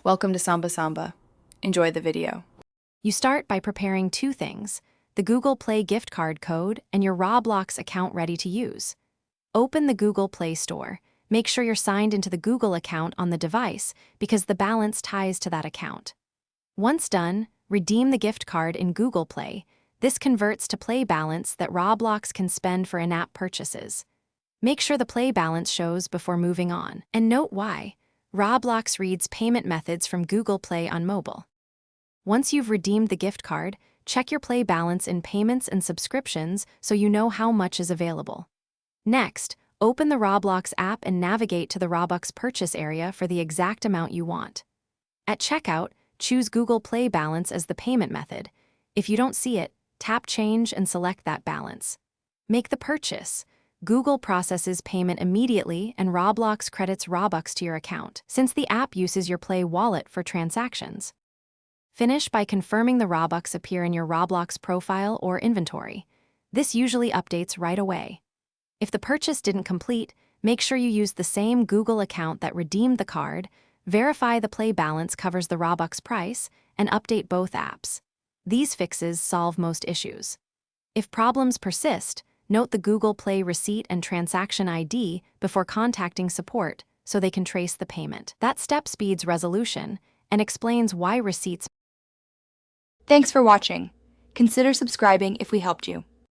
Welcome to Samba Samba. Enjoy the video. You start by preparing two things: the Google Play gift card code and your Roblox account ready to use. Open the Google Play Store. Make sure you're signed into the Google account on the device because the balance ties to that account. Once done, redeem the gift card in Google Play. This converts to Play balance that Roblox can spend for in-app purchases. Make sure the Play balance shows before moving on. And note why. Roblox reads payment methods from Google Play on mobile. Once you've redeemed the gift card, check your Play balance in Payments and Subscriptions so you know how much is available. Next, open the Roblox app and navigate to the Robux purchase area for the exact amount you want. At checkout, choose Google Play balance as the payment method. If you don't see it, tap Change and select that balance. Make the purchase. Google processes payment immediately and Roblox credits Robux to your account, since the app uses your Play wallet for transactions. Finish by confirming the Robux appear in your Roblox profile or inventory. This usually updates right away. If the purchase didn't complete, make sure you use the same Google account that redeemed the card, verify the Play balance covers the Robux price, and update both apps. These fixes solve most issues. If problems persist, note the Google Play receipt and transaction ID before contacting support so they can trace the payment. That step speeds resolution and explains why receipts. Thanks for watching. Consider subscribing if we helped you.